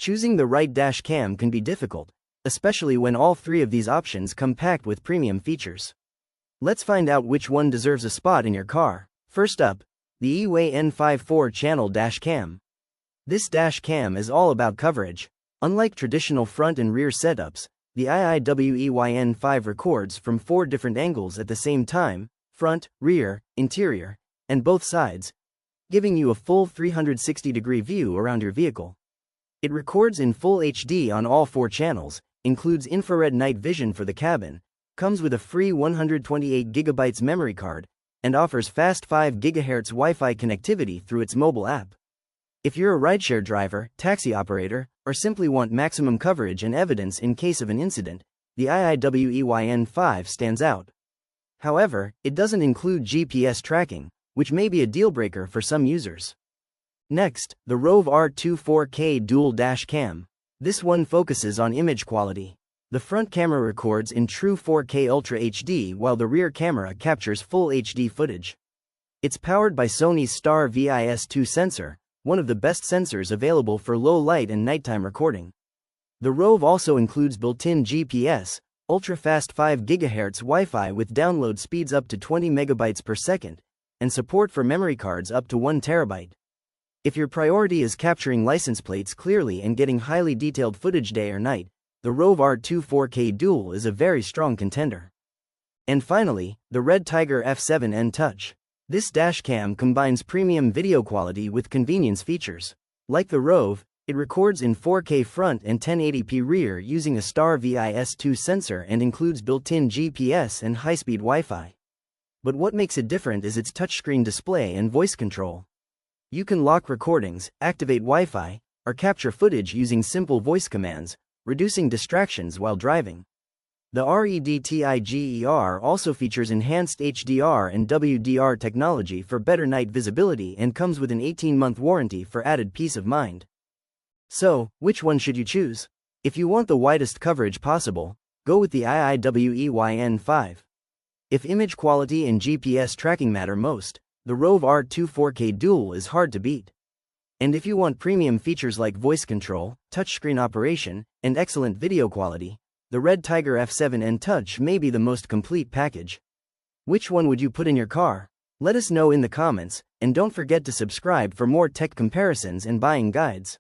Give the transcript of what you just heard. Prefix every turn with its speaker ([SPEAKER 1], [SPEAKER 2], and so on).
[SPEAKER 1] Choosing the right dash cam can be difficult, especially when all three of these options come packed with premium features. Let's find out which one deserves a spot in your car. First up, the IIWEY N5 4-channel dash cam. This dash cam is all about coverage. Unlike traditional front and rear setups, the IIWEY N5 records from 4 different angles at the same time: front, rear, interior, and both sides, giving you a full 360-degree view around your vehicle. It records in full HD on all 4 channels, includes infrared night vision for the cabin, comes with a free 128GB memory card, and offers fast 5 GHz Wi-Fi connectivity through its mobile app. If you're a rideshare driver, taxi operator, or simply want maximum coverage and evidence in case of an incident, the IIWEY N5 stands out. However, it doesn't include GPS tracking, which may be a deal-breaker for some users. Next, the ROVE R2-4K Dual dash cam. This one focuses on image quality. The front camera records in true 4K Ultra HD while the rear camera captures full HD footage. It's powered by Sony's STARVIS 2 sensor, one of the best sensors available for low light and nighttime recording. The ROVE also includes built-in GPS, ultra-fast 5 GHz Wi-Fi with download speeds up to 20 MB per second, and support for memory cards up to 1 TB. If your priority is capturing license plates clearly and getting highly detailed footage day or night, the ROVE R2-4K Dual is a very strong contender. And finally, the REDTIGER F7N Touch. This dash cam combines premium video quality with convenience features. Like the ROVE, it records in 4K front and 1080p rear using a STARVIS 2 sensor and includes built-in GPS and high-speed Wi-Fi. But what makes it different is its touchscreen display and voice control. You can lock recordings, activate Wi-Fi, or capture footage using simple voice commands, reducing distractions while driving. The REDTIGER also features enhanced HDR and WDR technology for better night visibility and comes with an 18-month warranty for added peace of mind. So, which one should you choose? If you want the widest coverage possible, go with the IIWEY N5. If image quality and GPS tracking matter most, the ROVE R2-4K Dual is hard to beat. And if you want premium features like voice control, touchscreen operation, and excellent video quality, the REDTIGER F7N Touch may be the most complete package. Which one would you put in your car? Let us know in the comments, and don't forget to subscribe for more tech comparisons and buying guides.